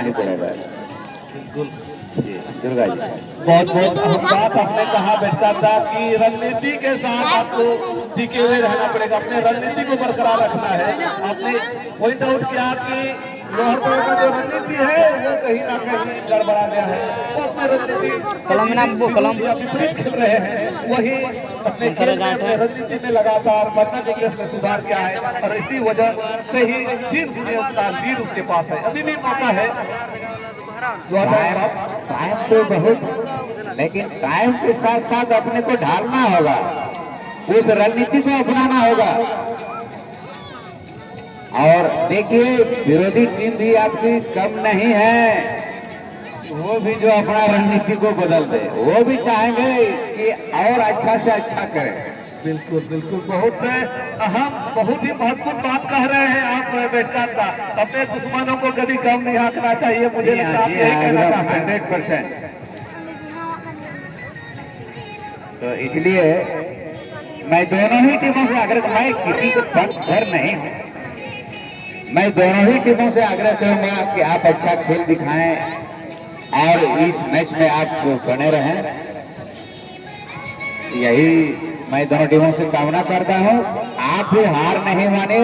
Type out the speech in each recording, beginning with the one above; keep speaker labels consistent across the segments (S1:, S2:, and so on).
S1: ही पड़ेगा।
S2: बिल्कुल
S1: दुर्गा जी
S2: बहुत बहुत बात आपने कहा बेटा था कि रणनीति के साथ आपको टिके हुए रहना पड़ेगा, अपने रणनीति को बरकरार रखना है। आपने पॉइंट आउट किया कि लोहरदगा का जो रणनीति है वो कहीं ना कहीं गड़बड़ा गया है। वो अपने रणनीति विपरीत खेल रहे हैं, वही अपने खेल में अपने रणनीति में लगातार पटना कांग्रेस ने सुधार किया है और इसी वजह से ही 3-0 का लीड उसके पास है। अभी भी मौका है
S1: टाइम तो बहुत, लेकिन टाइम के साथ साथ अपने को ढालना होगा, उस रणनीति को अपनाना होगा। और देखिए विरोधी टीम भी आपकी कम नहीं है, वो भी जो अपना रणनीति को बदल दे, वो भी चाहेंगे कि और अच्छा से अच्छा करें।
S2: बिल्कुल बिल्कुल, बहुत अहम बहुत ही महत्वपूर्ण बात कह रहे हैं आप बेटा। अपने दुश्मनों को कभी कम नहीं आंकना चाहिए, मुझे लगता है आप यही कहना चाहते हैं।
S1: 100%। तो इसलिए मैं दोनों ही टीमों से आग्रह, मैं किसी को पक्षधर नहीं हूं, मैं दोनों ही टीमों से आग्रह करूंगा कि आप अच्छा खेल दिखाएं और इस मैच में आप बने रहें, यही मैं दोनों टीमों से कामना करता हूं। आप भी हार नहीं माने,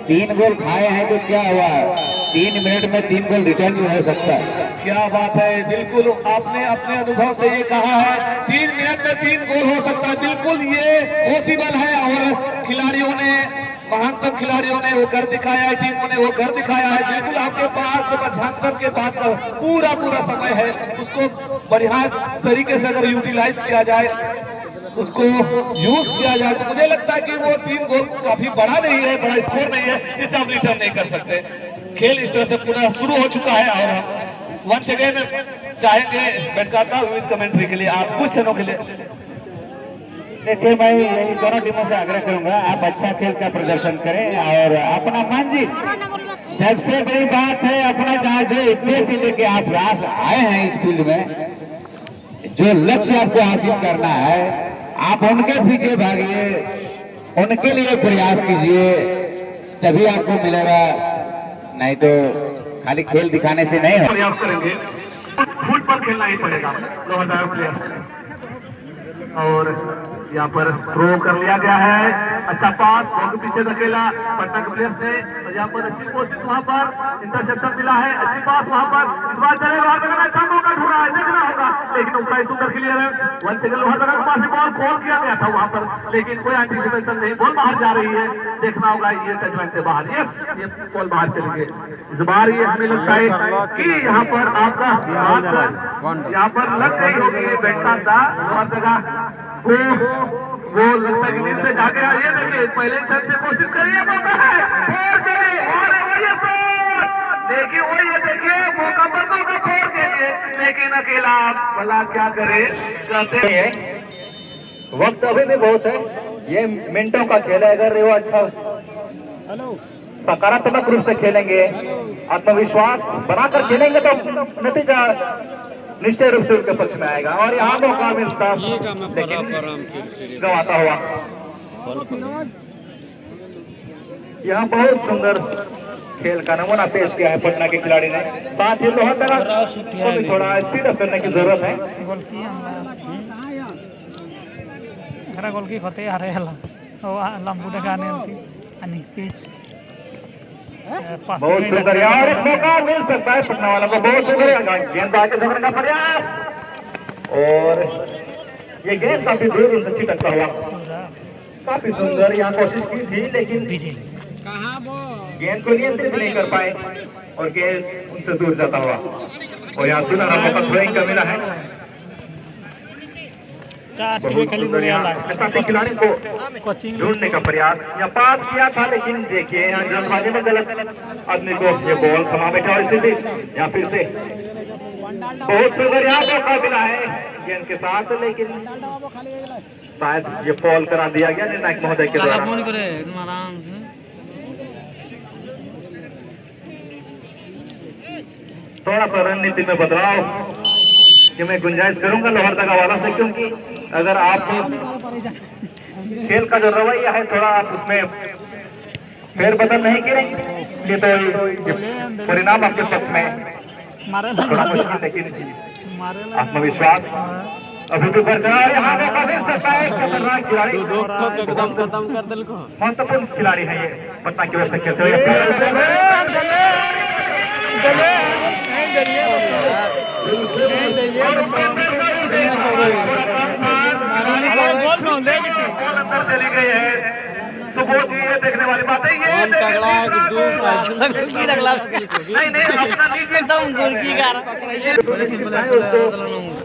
S1: 3 गोल खाए हैं तो क्या हुआ, 3 मिनट में 3 गोल रिटर्न भी हो सकता है।
S2: क्या बात है, बिल्कुल आपने अपने अनुभव से ये कहा है 3 मिनट में 3 गोल हो सकता है, बिल्कुल ये पॉसिबल है। और खिलाड़ियों ने, महानतम खिलाड़ियों ने वो कर दिखाया है, टीमों ने वो कर दिखाया है। बिल्कुल आपके पास मध्यांतर के बाद का पूरा समय है, उसको बढ़िया तरीके से अगर यूटिलाइज किया जाए, उसको यूज किया जाए, तो मुझे लगता है कि वो 3 गोल काफी बड़ा नहीं है, बड़ा स्कोर नहीं है जिसे आप रिटर्न नहीं कर सकते। खेल इस तरह से पुनः शुरू हो चुका है और हम वंस अगेन चाहेंगे बेटकाता विद कमेंट्री के लिए आप कुछ क्षणों के लिए।
S1: देखिए मैं यही दोनों टीमों से आग्रह करूंगा, आप अच्छा खेल का प्रदर्शन करें और अपना मान जी, सबसे बड़ी बात है अपना जहाँ जो उद्देश्य लेके आप रास आए हैं इस फील्ड में, जो लक्ष्य आपको हासिल करना है, आप उनके पीछे भागिए, उनके लिए प्रयास कीजिए, तभी आपको मिलेगा, नहीं तो खाली खेल दिखाने से नहीं हो।
S2: प्रयास करेंगे, फुट पर खेलना ही पड़ेगा लोहरदगा प्लेयर्स। और यहाँ पर थ्रो कर लिया गया है, अच्छा पास, बॉल के पीछे धकेला पटना के प्लेयर्स ने, और यहाँ पर अच्छी कोशिश, वहां पर इंटरसेप्शन मिला है, अच्छी पास वहां पर, इस बार चले लोहरदगा में अच्छा मौका ढूंढा है, देखना होगा, लेकिन ऊपर सुंदर क्लियरेंस, 1 सेकंड लोहरदगा के पास बॉल खोल किया गया था वहां पर, लेकिन कोई एंटीसिपेशन नहीं, बॉल बाहर जा रही है, देखना होगा ये टचलाइन से बाहर, यस ये बॉल बाहर चली गई। इस बार ये हमें लगता है कि यहाँ पर आपका यहाँ पर लग गई होगी बेटा था लोहरदगा को, वो लगता है कि नींद से जागे। ये देखिए पहले छत से कोशिश करिए, मौका है, फोड़ के लिए, और ये देखिए वो, ये देखिए मौका पर मौका फोड़ के लिए, लेकिन अकेला भला क्या करे, कहते हैं
S3: वक्त अभी भी बहुत है, ये मिनटों का खेल है। अगर वो अच्छा सकारात्मक रूप से खेलेंगे, आत्मविश्वास बनाकर खेलेंगे तो नतीजा निश्चय रूप से उनके पक्ष में आएगा। और यहाँ मौका मिलता लेकिन गंवाता हुआ। यहाँ बहुत सुंदर खेल का नमूना पेश किया है पटना के खिलाड़ी ने, साथ ही लोहरदगा को भी थोड़ा स्पीड अप करने की जरूरत है।
S4: गोल की फतेह आ रहे लंबू लगाने
S3: बहुत सुंदर, और एक मौका मिल सकता है पटना वालों को, बहुत सुंदर गेंद आगे जमाने का प्रयास, और ये गेंद काफी दूर उनसे छिटकता हुआ, काफी सुंदर यहाँ कोशिश की थी, लेकिन गेंद को नियंत्रित नहीं कर पाए और गेंद उनसे दूर जाता हुआ। और यहाँ सुनहरा मौका थ्रोइंग का मिला है, बहुत सुंदर यहाँ साथी खिलाड़ी को ढूंढने का प्रयास, या पास किया था, लेकिन देखिए यहाँ जल्दबाजी में गलत आदमी को ये बॉल समा बैठा, और इसी बीच यहाँ फिर से बहुत सुंदर यहाँ मौका मिला है गेंद के साथ, लेकिन शायद ये फॉल करा दिया गया निर्णायक महोदय के द्वारा। थोड़ा सा रणनीति में बदलाव कि मैं गुंजाइश करूंगा लोहरदगा वाला से, क्योंकि अगर आप खेल का जो रवैया है थोड़ा आप उसमें फेरबदल नहीं करेंगे तो परिणाम आपके पक्ष में
S4: मारे
S3: थोड़ा मुश्किल लेकिन
S4: मारे
S3: आत्मविश्वास अभी भी बरकरार। यहाँ मौका मिल सकता है। खतरनाक खिलाड़ी,
S5: एकदम खत्म कर दिल को।
S3: महत्वपूर्ण खिलाड़ी है ये पटना की ओर से खेलते हुए। बॉल अंदर चली गई है। सुबोध जी, ये देखने वाली बात है। ये
S5: तगड़ा है कि दो
S3: नहीं अपना नीचे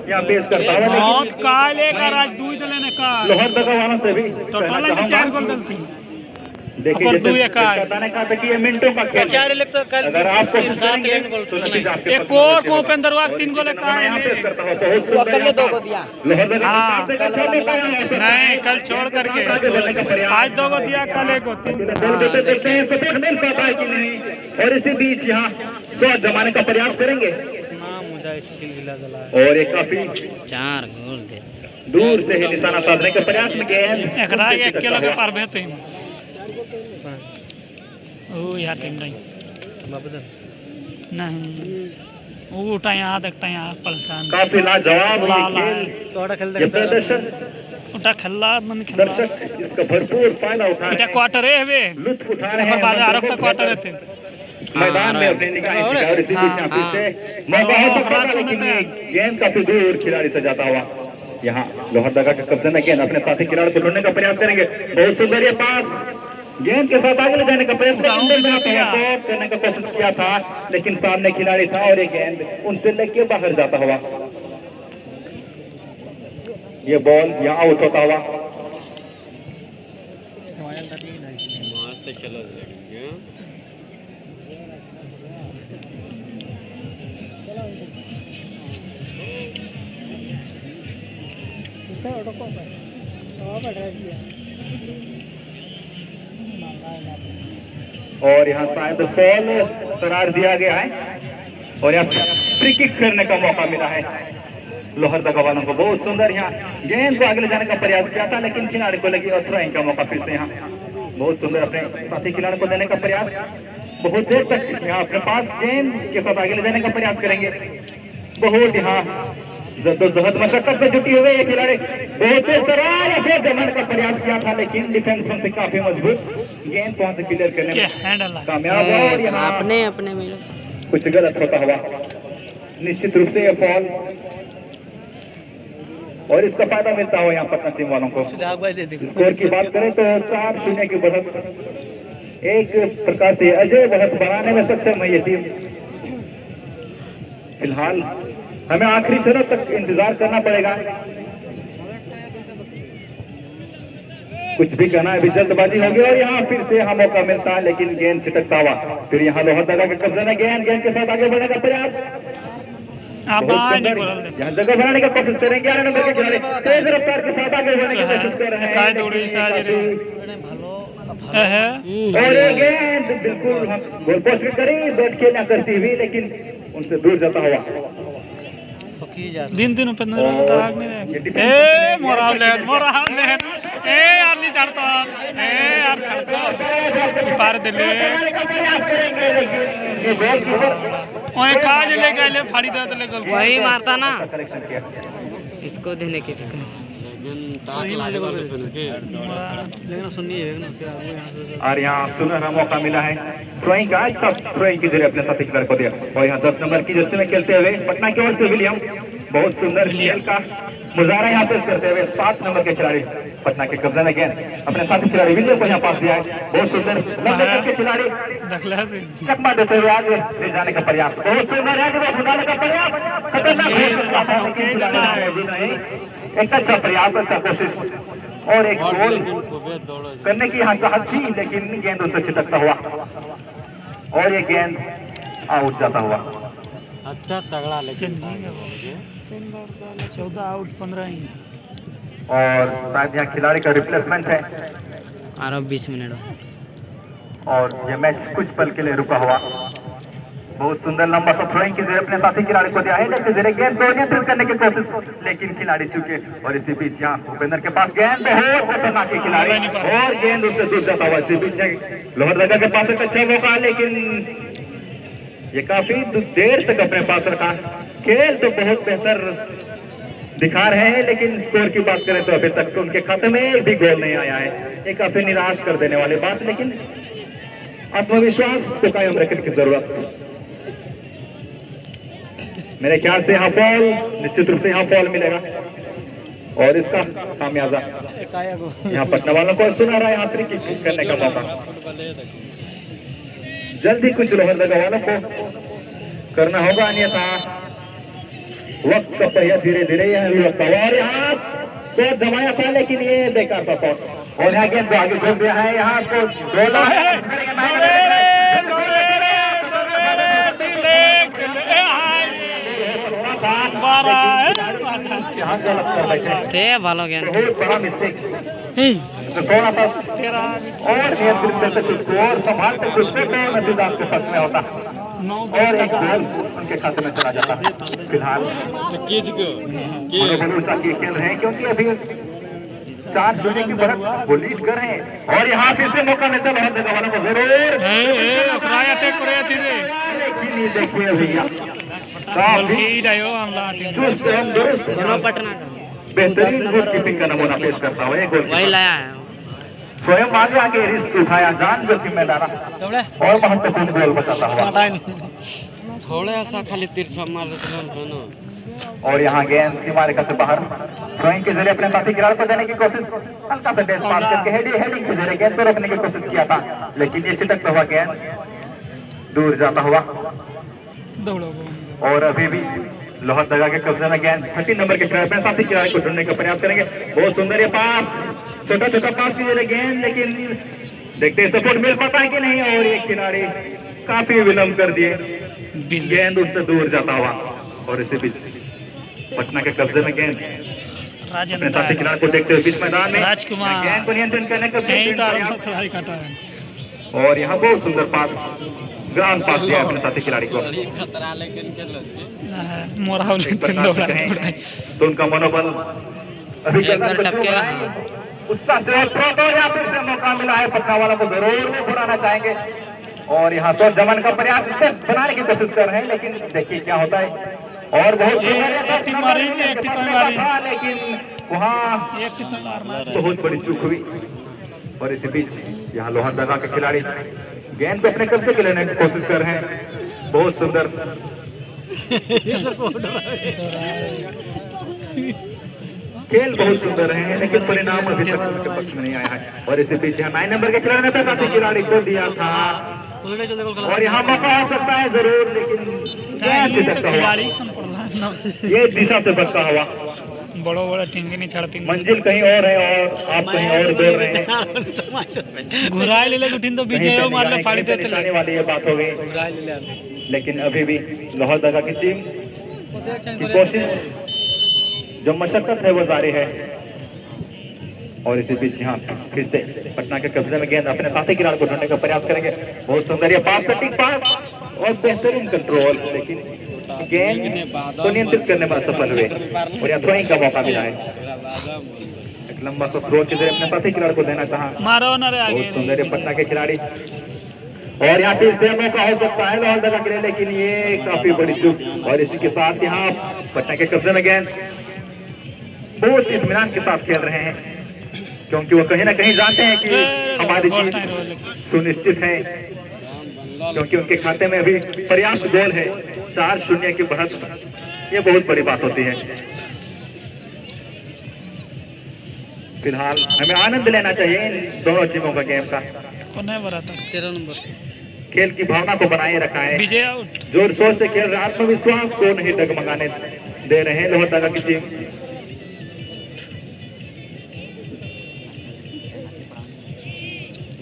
S3: यहाँ पेश करता है
S4: बहुत काले का राज दूध लेने का
S3: लोहर दगावालों से भी
S4: टोटल 4 गोल डलती।
S3: देखिए
S4: अपन दो
S3: जैसे
S4: एक आए।
S3: बताने का था कि ये मिनटों का खेल है। अगर आप कोशिश करेंगे तो नतीजा आपके
S4: एक
S3: पक्ष में
S4: और
S3: होगा।
S4: को उपेंद्र वाग 3 गोल का
S3: मैं यहाँ पेश
S4: है।
S3: करता हूँ तो बहुत सुंदर यहाँ पर लोहर दगा
S4: हाँ।
S3: से अच्छा नहीं पाया अवसर।
S4: नहीं कल छोड़ करके
S3: आगे बढ़ने का प्रयास।
S4: आज 2 गो दिया कल 1 गो 3।
S3: देखते हैं सपोर्ट मिल पाता है कि नहीं। और इसी बीच यहाँ शॉट जमाने का प्रयास करेंगे और ये काफी
S5: 4 गोल दे।
S3: दूर से ही निशाना साधने के प्रयास में गेंद
S4: एकरा 1 किलो के पार भेते ओ यार टीम नहीं वो उठा यहाँ देखता यहाँ पलसान
S3: काफी लाजवाब
S4: लाल
S3: ये
S4: है।
S3: खेल, ये प्रदर्शन
S4: उठा खेला नहीं खेला
S3: दर्शक इसका भरपूर फायदा उठा रहे
S4: इटा
S3: हैं,
S4: क्वार्टर है वे
S3: लुत्फ उठा रहे
S4: पर
S3: हैं।
S4: बाद अरब का क्वार्टर थे
S3: मैदान में अपने निगाहें टिका और इसी बीच यहाँ फिर से मौका हो सकता था लेकिन ये गेंद काफी दूर खिलाड़ी से जाता हुआ यहाँ लोहरदगा के कब्जे में गेंद अपने साथी खिलाड़ी को ढूंढने का प्रयास करेंगे। बहुत सुंदर ये पास गेंद के साथ आगे ले जाने का प्रयास करने का कोशिश किया था लेकिन सामने खिलाड़ी था और ये गेंद उनसे लेके बाहर जाता हुआ ये बॉल यहाँ आउट होता हुआ।
S5: मस्त खेला
S3: और यहाँ शायद फॉल करार दिया गया है और यहाँ फ्री किक करने का मौका मिला है लोहरदगा वालों को। बहुत सुंदर यहाँ गेंद को आगे ले जाने का प्रयास किया था लेकिन खिलाड़ी को लगी और थ्रोइंग का मौका फिर से यहाँ बहुत सुंदर अपने साथी खिलाड़ी को देने का प्रयास। बहुत देर तक यहाँ अपने पास गेंद के साथ आगे ले जाने का प्रयास करेंगे। बहुत यहाँ जद्दोजहद मशक्कत से जुटी हुई ये खिलाड़ी बहुत तेज तरार से जमाने का प्रयास किया था लेकिन डिफेंस में काफी मजबूत गेंद वहां से क्लियर करने में कामयाब हुआ और यहाँ
S5: अपने अपने में
S3: कुछ गलत होता हुआ निश्चित रूप से ये फॉल और इसका फायदा मिलता हुआ यहाँ पटना टीम वालों को। स्कोर की बात करें तो 4-0 की बढ़त एक प्रकार से अजय बढ़त बनाने में सक्षम है ये टीम। फिलहाल हमें आखिरी शरत तक इंतजार करना पड़ेगा। कुछ भी कहना है अभी जल्दबाजी होगी और यहाँ फिर से यहाँ मौका मिलता है लेकिन गेंद छिटकता हुआ फिर यहाँ लोहरदगा के कब्जे में गेंद के साथ आगे बढ़ने का प्रयास। यहाँ जगह बनाने की कोशिश करेंगे 11 नंबर के खिलाड़ी तेज रफ्तार के साथ आगे बढ़ने की कोशिश कर रहे हैं और ये गेंद बिल्कुल गोल पोस्ट के करीब बैठ खेलना करती हुई लेकिन उनसे दूर जाता हुआ।
S4: दिन उपेंद्र ए मोराव ले ए यार नहीं चढ़ता ए यार चढ़ता पार दिले ओए काज ले गए फाड़ी दे तो ले गोल
S5: वही मारता ना
S3: कलेक्शन किया
S5: इसको देने के
S3: और यहाँ सुनहरा मौका मिला है थ्रोइंग का। अच्छा थ्रोइंग की जरिए अपने साथी खिलाड़ी को दिया और यहाँ 10 नंबर की जर्सी में खेलते हुए पटना की ओर से विलियम बहुत सुंदर खेल का मुजाहरा यहाँ पेश करते हुए 7 नंबर के खिलाड़ी पटना के कब्जे में गेंद अपने साथी खिलाड़ी विलियम को यहाँ पास दिया है। बहुत सुंदर 9 नंबर के खिलाड़ी चकमा देते हुए आगे ले जाने का प्रयास। बहुत सुंदर है का प्रयास खतरनाक एक अच्छा प्रयास अच्छा कोशिश और एक गोल करने की यहाँ चाहत थी लेकिन गेंद उनसे छिटकता हुआ और ये गेंद आउट जाता हुआ।
S5: अच्छा तगड़ा लेकिन
S4: 14 आउट 15
S3: और शायद यहाँ खिलाड़ी का रिप्लेसमेंट है
S5: और 20 मिनट
S3: और ये मैच कुछ पल के लिए रुका हुआ। बहुत सुंदर लंबा सा थ्रोइंग की जरिए अपने साथी खिलाड़ी को दिया है लेकिन जरिए गेंद को नियंत्रित करने की कोशिश लेकिन खिलाड़ी चुके और इसी बीच यहाँ उपेंद्र के पास गेंद बहुत खतरनाक के खिलाड़ी और गेंद उनसे दूर जाता हुआ। इसी बीच लोहरदगा के पास एक अच्छा मौका लेकिन ये काफी देर तक अपने पास रखा। खेल तो बहुत बेहतर दिखा रहे हैं, लेकिन स्कोर की बात करें तो अभी तक तो उनके खाते में एक भी गोल नहीं आया है। ये काफी निराश कर देने वाली बात, लेकिन आत्मविश्वास को कायम रखने की जरूरत। मेरे ख्याल से यहाँ फॉल, निश्चित रूप से यहाँ फॉल मिलेगा और इसका खामियाजा यहाँ पटना वालों को सुना रहा है। यहाँ फ्री किक करने का मौका जल्दी कुछ लोहरदगा वालों को करना होगा, अन्यथा वक्त का पहिया धीरे धीरे और यहाँ शॉट जमाया था, लेकिन ये बेकार था शॉट। और यहाँ गेंद आगे छोड़ दिया है। यहाँ से
S5: थे भालो गेंद
S3: बहुत बड़ा मिस्टेक, थोड़ा सा और नियंत्रित करते खुद को और संभालते खुद को तो नतीजा आपके पक्ष में होता और एक गोल उनके खाते में चला जाता। फिलहाल ऊंचा खेल रहे हैं क्योंकि अभी 4-0 की बढ़त वो लीड कर रहे हैं और यहाँ फिर से मौका मिलता है लोहरदगा वालों को जरूर। देखिए भैया चुस्त एवं दुरुस्त
S5: पटना
S3: बेहतरीन गोलकीपिंग का नमूना पेश करता हुआ
S5: वही लाया है।
S3: स्वयं आगे आगे रिस्क उठाया, जान जोखिम में डाला और महत्वपूर्ण गोल बचाता हुआ।
S5: थोड़ा सा खाली तिरछा मार देते ना।
S3: और यहाँ गेंद सीमा रेखा से बाहर स्वयं के जरिए अपने साथी खिलाड़ी को देने की कोशिश, हल्का सा बेस पास करके हेडिंग के जरिए गेंद को रोकने की कोशिश किया था, लेकिन ये छिटकता हुआ गेंद दूर जाता हुआ। और अभी भी लोहरदगा के कब्जे में गेंद 30 नंबर के खिलाड़ी अपने साथी खिलाड़ी को ढूंढने का प्रयास करेंगे। बहुत सुंदर ये पास, छोटा छोटा पास की जरिए गेंद, लेकिन देखते हैं सपोर्ट मिल पाता है कि नहीं। और ये खिलाड़ी काफी विलंब कर दिए, गेंद उनसे दूर जाता हुआ। और इसी बीच पटना के कब्जे में गेंद अपने साथी खिलाड़ी को देखते हुए बीच मैदान में गेंद को नियंत्रण करने का और यहाँ बहुत सुंदर पास, ग्राउंड पास दिया अपने साथी खिलाड़ी को। तो उनका मनोबल अभी उत्साह से यहाँ फिर से मौका मिला है। पटना वालों को जरूर वो बुलाना चाहेंगे और यहाँ शॉट जमाने का प्रयास बनाने की कोशिश कर रहे हैं, लेकिन देखिए क्या होता है। और बहुत लेकिन वहाँ बहुत बड़ी चूक हुई। और इसी बीच यहाँ लोहरदगा के खिलाड़ी गेंद को अपने कब्जे के लेने की कोशिश कर रहे हैं। बहुत सुंदर खेल बहुत सुंदर रहे हैं, लेकिन परिणाम अभी तक उनके पक्ष में नहीं आया है। और इसी बीच यहाँ 9 नंबर के खिलाड़ी ने अपने साथी खिलाड़ी को दिया था और यहाँ मौका आ सकता है जरूर, लेकिन ये दिशा से बचता हुआ।
S4: बड़ो बड़ा टीम नहीं छाड़ती,
S3: मंजिल कहीं और है और आप कहीं और बोल रहे हैं।
S4: घुराए ले उठिन तो विजय मार ले फाड़ी देते
S3: निशाने वाली ये बात हो गई, लेकिन अभी भी लोहरदगा की टीम की कोशिश, जो मशक्कत है वो जारी है। और इसी बीच यहाँ फिर से पटना के कब्जे में गेंद अपने साथी खिलाड़ी को ढूंढने का प्रयास करेंगे। बहुत सुंदर ये पास, सटीक पास और बेहतरीन कंट्रोल, लेकिन गेंद को नियंत्रित करने में सफल हुए और यहाँ थ्रोइंग का मौका मिला है। एक लंबा सा थ्रो के जरिए अपने साथी खिलाड़ी को देना चाहा। बहुत सुंदर ये पटना के खिलाड़ी और यहाँ फिर से मौका हो सकता है लोहरदगा के लिए, लेकिन ये काफी बड़ी चूक। और इसी के साथ यहाँ पटना के कब्जे में गेंद बहुत इत्मीनान के साथ खेल रहे हैं, क्योंकि वो कहीं ना कहीं जानते हैं कि हमारी जीत सुनिश्चित है, क्योंकि उनके खाते में अभी पर्याप्त गोल है। 4-0 की बढ़त, ये बहुत बड़ी बात होती है। फिलहाल हमें आनंद लेना चाहिए इन दोनों टीमों का गेम का।
S5: 13 नंबर
S3: खेल की भावना को बनाए रखा है, जोर शोर से खेल रहे, आत्मविश्वास को नहीं डगमगाने दे रहे हैं लोहरदगा की टीम।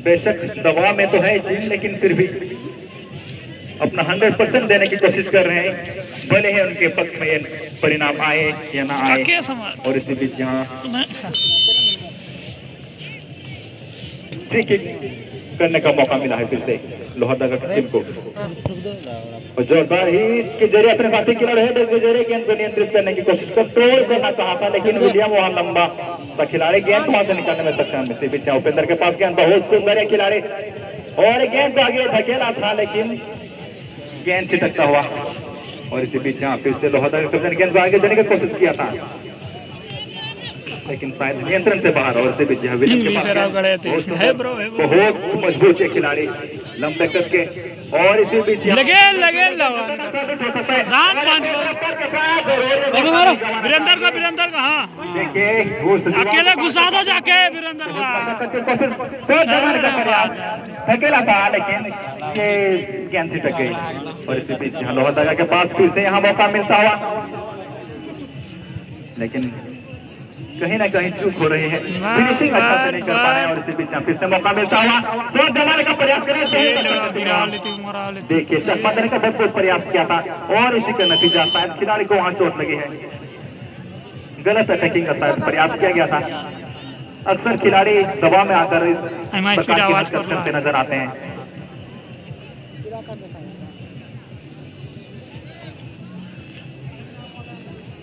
S3: बेशक दबाव में तो है टीम, लेकिन फिर भी अपना 100% देने की कोशिश कर रहे हैं, भले ही उनके पक्ष में ये परिणाम आए या ना आए। और इसी बीच यहाँ फ्री किक करने का मौका मिला है फिर से लोहरदगा की टीम को। और जोरदार हिट के जरिए अपने साथी खिलाड़ी के जरिए गेंद को नियंत्रित करने की कोशिश, कंट्रोल करना चाहता, लेकिन विलियम वहां लंबा सा खिलाड़ी गेंद वहां से निकालने में सक्षम। इसी बीच उपेंद्र के पास गेंद, बहुत सुंदर है खिलाड़ी और गेंद को आगे धकेला था, लेकिन गेंद छिटकता हुआ और इसी बीच यहाँ फिर से लोहादा का कप्तान गेंद को आगे देने की कोशिश किया था, लेकिन शायद नियंत्रण से बाहर। और इसी बीच यहाँ विलियम के पास बहुत मजबूत है खिलाड़ी लंबे कद के। और इसी बीच
S4: वीरेंद्र को हाँ
S3: देखिए
S4: अकेले घुसा दो जाके वीरेंद्र
S3: थकेला था, लेकिन ये गेंद छिटक गई। और इसी बीच यहाँ लोहादा के पास फिर से यहाँ मौका मिलता हुआ, लेकिन कहीं ना कहीं चूक हो रही है, फिनिशिंग अच्छा से नहीं कर पा रहे हैं। और इसी बीच फिर से मौका मिलता हुआ, शॉट जमाने का प्रयास कर रहे थे। देखिए चकमा देने का भरपूर प्रयास किया था और इसी का नतीजा शायद खिलाड़ी को वहां चोट लगी है। गलत अटैकिंग का शायद प्रयास किया गया था। अक्सर खिलाड़ी दबाव में आकर इस प्रकार की हरकत करते नजर आते हैं।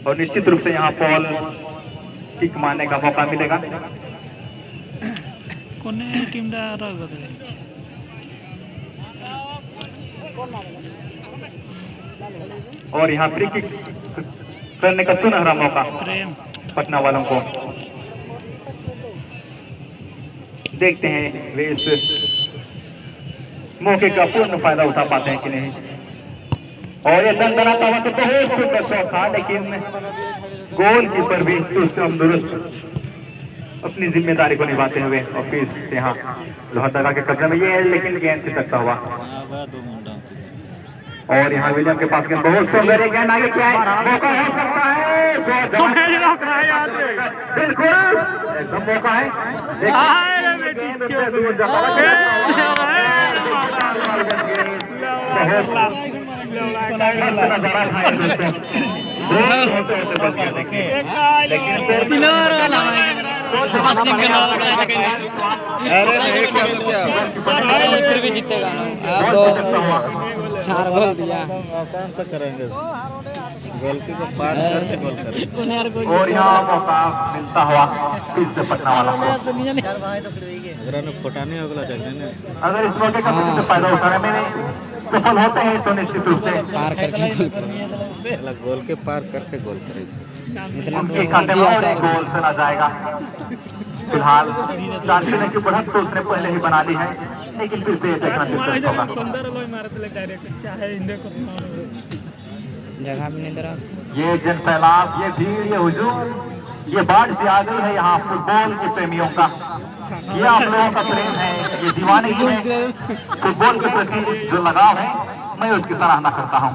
S3: और निश्चित रूप से यहाँ बॉल किक मारने का मौका मिलेगा। और यहाँ फ्री किक करने का सुनहरा मौका पटना वालों को। देखते हैं वे इस मौके का पूर्ण फायदा उठा पाते हैं कि नहीं। और ये दंदनाता हुआ तो बहुत सुंदर शॉट था, लेकिन गोलकीपर भी चुस्त दुरुस्त अपनी जिम्मेदारी को निभाते हुए और फिर यहाँ लोहादा के कब्जे में ये है, लेकिन गेंद छिटकता हुआ। और यहाँ विलियम के पास गेंद बहुत सुंदर गेंद आगे क्या है, मौका हो सकता है, बिल्कुल एकदम मौका है। मस्त नजारा था
S5: अरे नहीं क्या तो क्या फिर भी जीतेगा। चार गोल दिया,
S6: आसान से करेंगे, गलती को पार करके गोल करेंगे।
S3: और यहाँ मौका मिलता हुआ फिर से पटना वाला को।
S6: फोटाने अगला जगह
S3: अगर इस मौके का फिर से फायदा उठाने में सफल होते हैं तो निश्चित रूप से
S5: पार करके गोल करेंगे,
S6: गोल के पार करके गोल करेंगे।
S3: उनके खाते में और एक गोल चला जाएगा। फिलहाल चांसने की बढ़त तो उसने पहले ही बना ली है, लेकिन फिर से देखना दिलचस्प होगा।
S5: जगह भी नहीं दे रहा उसको।
S3: ये जन सैलाब, ये भीड़, ये हुजूम, ये बाढ़ से आ गई है यहाँ फुटबॉल के प्रेमियों का। ये आप लोगों का प्रेम है, ये दीवानगी है, फुटबॉल के प्रति जो लगाव है, मैं उसकी सराहना करता हूँ।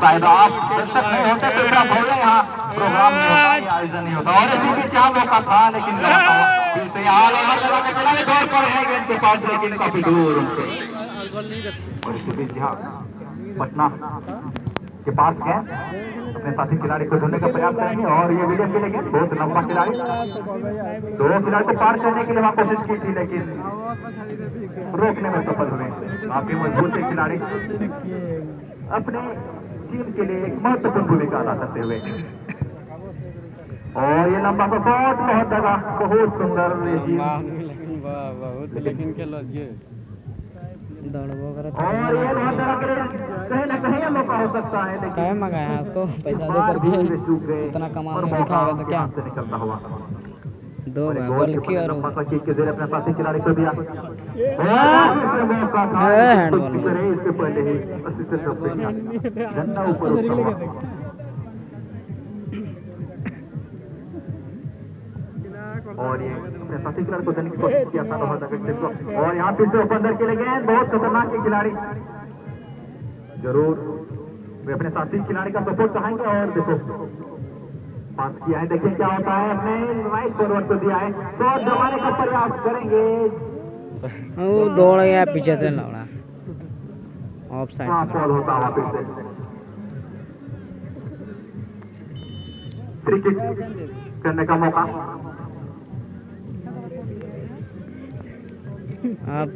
S3: शायद आप दर्शक नहीं होते तो इतना भव्य यहाँ प्रोग्राम नहीं होता, ये आयोजन नहीं होता। और इसी बीच यहाँ मौका था, लेकिन फिर से यहाँ दौड़ पर है गेंद के पास, लेकिन काफी दूर उनसे। और इसके बीच यहाँ पटना के पास गेंद अपने साथी खिलाड़ी को ढूंढने का प्रयास करेंगे। और ये विलियम के लिए गेंद बहुत लंबा खिलाड़ी, दो खिलाड़ी को पार करने के लिए वहां कोशिश की थी, लेकिन रोकने में सफल हुए। काफी मजबूत है खिलाड़ी, अपने टीम के लिए एक महत्वपूर्ण भूमिका अदा करते हुए। और ये लंबा सा शॉट बहुत जगह, बहुत सुंदर। और ये कहीं ना कहीं मौका हो सकता है, लेकिन
S5: मंगाया उसको पैसा देकर भी
S3: चूक गए
S5: इतना कमा
S3: और
S5: दिखाएगा तो क्या
S3: से निकलता हुआ।
S5: दो गोल की और
S3: के जरिए अपने साथी खिलाड़ी को दिया। इसके पहले ही झंडा ऊपर उठा हुआ। और ये अपने साथी खिलाड़ी को देने की कोशिश किया था लोहादा। और यहाँ फिर से ओपनर के लिए गए, बहुत खतरनाक है खिलाड़ी। जरूर वे अपने साथी खिलाड़ी का सपोर्ट चाहेंगे। और देखो पास किया है, देखिए क्या होता है। अपने राइट फॉरवर्ड को दिया है, शॉट जमाने का प्रयास करेंगे।
S5: वो दौड़ गया पीछे से, लौड़ा ऑफ साइड
S3: फॉल होता हुआ फिर से फ्री किक करने का मौका।
S5: अब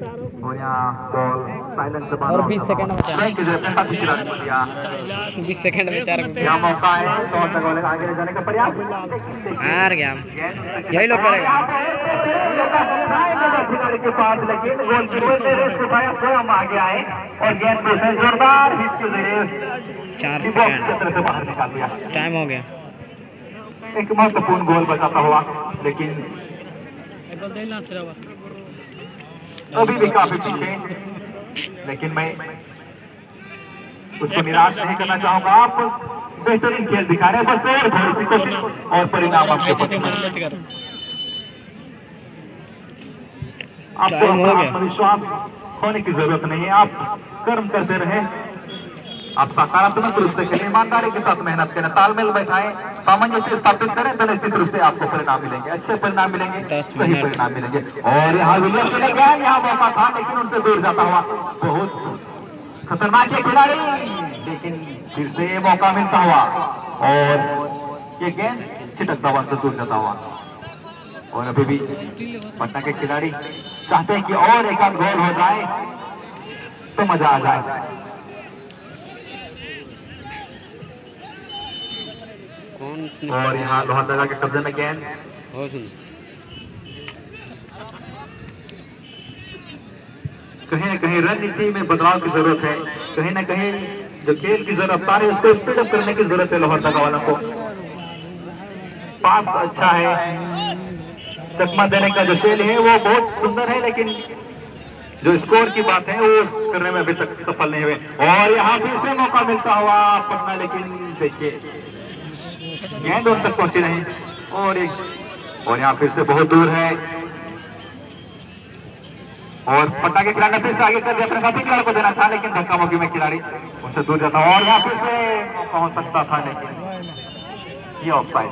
S3: और यहाँ बॉल साइलेंस से
S5: और 20 सेकंड बचा है। 20 सेकंड में 4
S3: यहाँ मौका है, शॉट लगाने का आगे ले जाने का प्रयास।
S5: हार गया, यही लोग करेगा।
S3: खिलाड़ी के पास, लेकिन गोलकीपर ने स्वयं आ गया है।
S2: और गेंद को उसने जोरदार हिट के जरिए
S5: 4
S2: बॉक्स
S5: सेकंड
S2: क्षेत्र से बाहर निकाल दिया।
S5: टाइम हो गया।
S2: एक महत्वपूर्ण गोल बचाता हुआ, लेकिन अभी भी काफी पीछे, लेकिन मैं उसको निराश नहीं करना चाहूंगा। आप बेहतरीन खेल दिखा रहे हैं, बस और थोड़ी सी कोशिश और परिणाम आपके पक्ष में। आपको अपना आत्मविश्वास खोने की जरूरत नहीं है, आप कर्म करते रहे, आप सकारात्मक रूप से खेलें, ईमानदारी के साथ मेहनत करें, तालमेल बैठाएं, सामंजस्य स्थापित करें, तो निश्चित रूप से आपको परिणाम मिलेंगे, अच्छे परिणाम मिलेंगे, सही परिणाम मिलेंगे। और यहाँ विलियम्स ने गया, यहाँ मौका था लेकिन उनसे दूर जाता हुआ, बहुत खतरनाक है खिलाड़ी, लेकिन फिर से ये मौका मिलता हुआ और ये गेंद छिटक धवन से दूर जाता हुआ। और अभी भी पटना के खिलाड़ी चाहते हैं कि और एक आध गोल हो जाए तो मजा आ जाए। और यहाँ लोहरदगा के कब्जे में गेंद, कहीं न कहीं रणनीति में बदलाव की जरूरत है, कहीं न कहीं जो खेल की जो रफ्तार है उसको स्पीड अप करने की जरूरत है लोहरदगा वालों को। पास अच्छा है, चकमा देने का जो शैली है वो बहुत सुंदर है, लेकिन जो स्कोर की बात है वो करने में अभी तक सफल नहीं हुए। और यहाँ फिर से मौका मिलता हुआ पटना, लेकिन देखिए गेंद उन तक पहुंची नहीं, और यहाँ फिर से बहुत दूर है, और पटना के खिलाड़ी फिर से आगे कर दिया, अपने साथी खिलाड़ी को देना चाहा, लेकिन धक्का मुक्की में खिलाड़ी उनसे दूर जाता, और यहाँ फिर से मौका हो सकता था, लेकिन ये ऑफसाइड।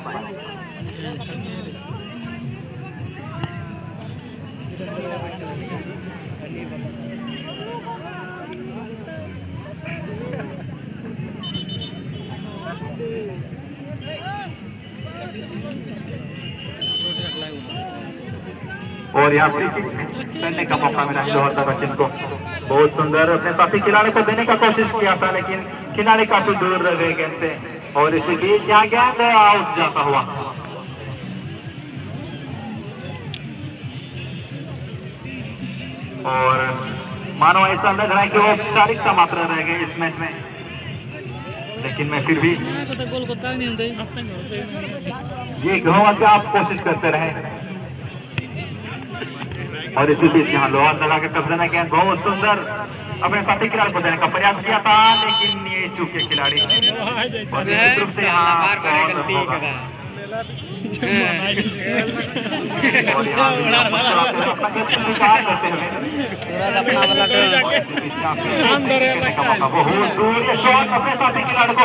S2: और यहाँ फ्री किक करने का मौका मिला लोहरदगा बच्चन को, बहुत सुंदर अपने साथी खिलाड़ी को देने का कोशिश किया था, लेकिन खिलाड़ी काफी दूर रह गए गेंद से, और इसी बीच यहाँ गेंद आउट जाता हुआ। और मानो ऐसा लग रहा है कि वो औपचारिकता मात्र रह गए इस मैच में, लेकिन मैं फिर भी ये कहूँगा कि आप कोशिश करते रहे। और इसी बीच यहाँ लोहरदगा के कब्जे में गेंद, बहुत सुंदर अपने साथी खिलाड़ी को देने का प्रयास किया था, लेकिन ये चूके खिलाड़ी, और निश्चित रूप से यहाँ और यहाँ बहुत दूर ये शॉट अपने साथी खिलाड़ी को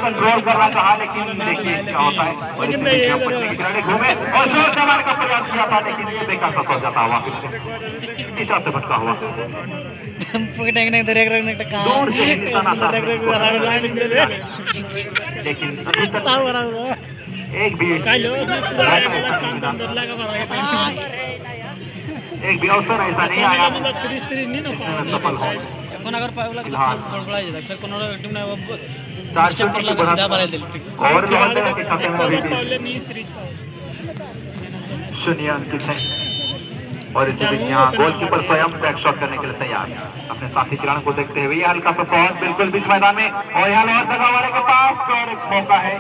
S2: कंट्रोल करना चाहा, लेकिन देखिए क्या होता है। और खिलाड़ी घूमे और शॉट जमाने का प्रयास किया था, लेकिन ये बेकार सफल जाता हुआ, दिशा से भटका हुआ, दूर से निशाना था, लेकिन एक भी अवसर ऐसा नहीं आया सफल हो। और लोहरदगा के खाते में अभी भी 0 अंकित है, और इसी बीच यहाँ गोलकीपर स्वयं बैक शॉट करने के लिए तैयार, अपने साथी खिलाड़ी को देखते हुए ये हल्का सा शॉट बिल्कुल बीच मैदान में, और यहाँ लोहरदगा वाले के पास और एक मौका है,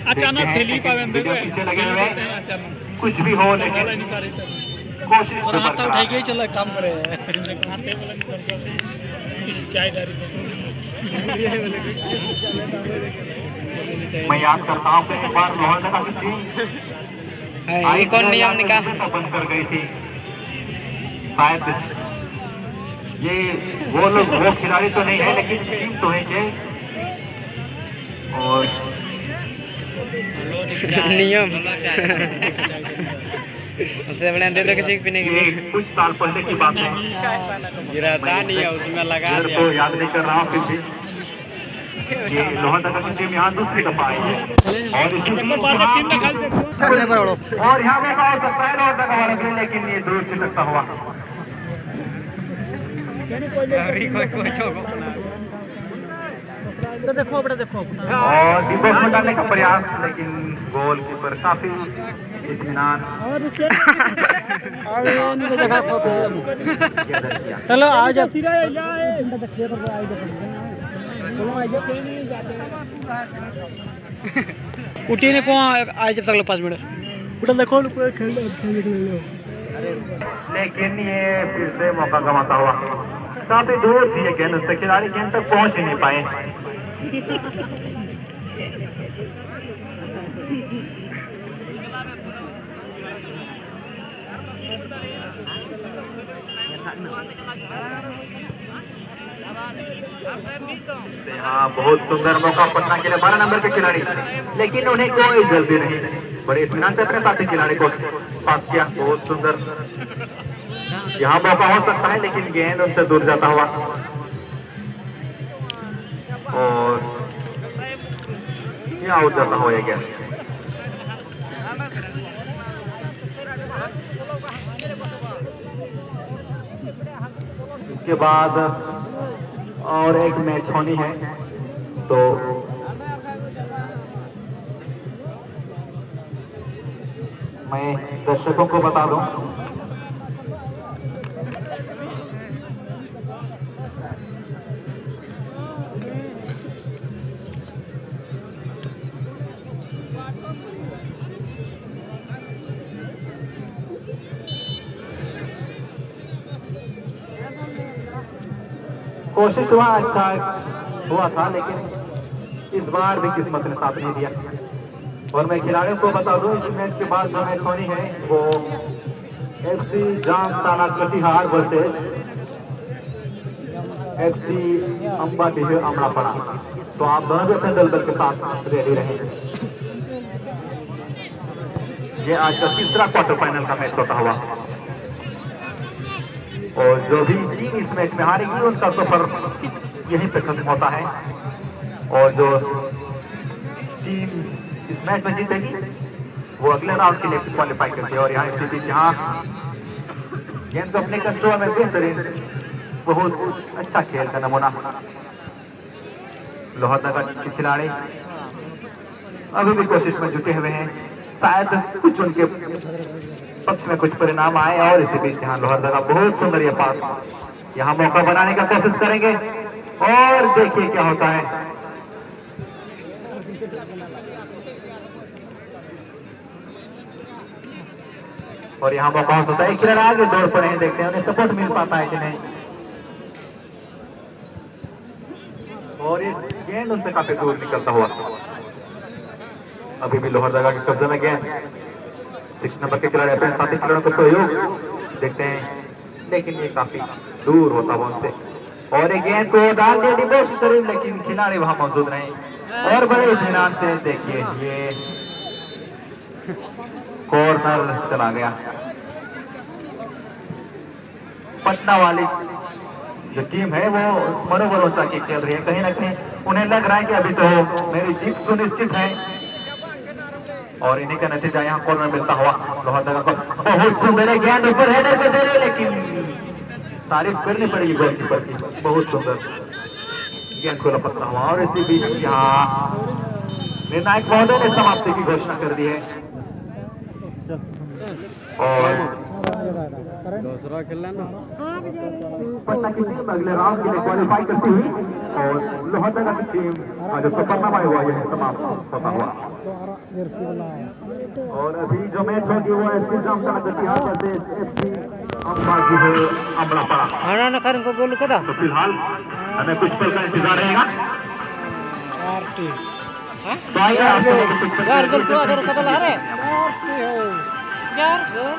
S4: अचानक थैली
S2: पीछे लगे हुए, कुछ भी हो लेकिन कोशिश
S4: उठाई के चलो काम करे
S2: मैं याद करता हूँ कि एक बार लोहरदगा की टीम
S5: कौन नियम निकाल
S2: बंद कर गई थी, शायद ये वो लोग वो खिलाड़ी तो नहीं है, लेकिन टीम तो है ये, और
S5: नियम उससे बड़े दे दो किसी पीने के लिए।
S2: कुछ साल पहले की बात है,
S5: गिराता नहीं है उसमें लगा दिया,
S2: तो याद नहीं कर रहा हूँ, फिर भी ये लोहरदगा की टीम यहाँ दूसरी दफा आई है, और यहाँ मौका हो सकता है लोहरदगा वालों के, लेकिन ये दूर छिटकता हुआ। और डिबोस में डालने का प्रयास, लेकिन गोल कीपर काफी इत्मीनान
S5: चलो आ जाओ उठी ने को आज जब तक लो 5 मिनट उठा देखो
S2: लेकिन ये फिर से मौका गंवाता हुआ। काफी दूर थी ये गेंद, उससे खिलाड़ी गेंद तक पहुंच ही नहीं पाए। हाँ, बहुत सुंदर मौका पटना के लिए 12 नंबर के खिलाड़ी, लेकिन उन्हें कोई जल्दी नहीं, बड़े इत्मीनान से अपने साथी खिलाड़ी को पास किया। बहुत सुंदर यहाँ मौका हो सकता है, लेकिन गेंद उनसे दूर जाता हुआ। और ये आउट जाता हुआ ये गेंद। इसके बाद और एक मैच होनी है, तो मैं दर्शकों को बता दूं कोशिश हुआ, अच्छा हुआ था, लेकिन इस बार भी किस्मत ने साथ नहीं दिया। और मैं खिलाड़ियों को बता दूं, इस मैच के बाद जो मैच होनी है वो FC Jamtara Katihar versus FC Ambadih Amlapara. तो आप दोनों भी अपने दल के साथ रेडी रहें। ये आज का तीसरा क्वार्टर फाइनल का मैच होता हुआ, और जो भी टीम इस मैच में हारेगी उनका सफर यहीं पे खत्म होता है। और जो टीम इस मैच में जीतेगी वो अगले राउंड के लिए क्वालिफाई करती है। और यहाँ स्थिति जहाँ गेंद को अपने कंट्रोल में बेहतरीन, बहुत अच्छा खेल का नमूना लोहरदगा के खिलाड़ी अभी भी कोशिश में जुटे हुए हैं। शायद कुछ उनके पक्ष में कुछ परिणाम आए। और इसी बीच यहाँ लोहरदगा बहुत सुंदर ये पास, यहाँ मौका बनाने का कोशिश करेंगे और देखिए क्या होता है। और यहाँ मौका हो सकता है, एक खिलाड़ी आगे दौड़ पड़े हैं, देखते हैं उन्हें सपोर्ट मिल पाता है कि नहीं। और ये गेंद उनसे काफी दूर निकलता हुआ, अभी भी लोहरदगा के कब्जे में गेंद। 6 नंबर के खिलाड़ी अपने साथी खिलाड़ियों को सहयोग देखते हैं, लेकिन ये काफी दूर होता हुआ उनसे। और एक गेंद को डाल दिया डिबोस के करीब, लेकिन खिलाड़ी वहां मौजूद नहीं। और बड़े इत्मीनान से देखिए ये कॉर्नर चला गया। पटना वाली जो टीम है वो मनोबल ऊंचा के खेल रही है, कहीं ना कहीं उन्हें लग रहा है कि अभी तो मेरी जीत सुनिश्चित है। और इन्हीं का नतीजा यहाँ कॉर्नर मिलता हुआ लोहरदगा को। बहुत सुंदर गेंद ऊपर हेडर के जरिए, लेकिन तारीफ करनी पड़ेगी गोलकीपर की, बहुत सुंदर गेंद को लपकता हुआ। और इसी बीच यहाँ निर्णायक महोदय ने समाप्ति की घोषणा कर दी है। और
S5: दूसरा खेलना ना
S2: पटना की टीम अगले राउंड के लिए क्वालिफाई करती हुई, और लोहरदगा की टीम जो सफरनामा हुआ यह समाप्त होता हुआ। और अभी जो मैच होगी वो FC Jamtara Katihar versus FC Ambadih Amlapara.
S5: आना ना कर को गोल कदा
S2: तो फिलहाल हमें कुछ पल का इंतजार रहेगा। तो आइए आप लोगों को कुछ पल का
S5: यार गोल को अदर कदा ला रे 4 गोल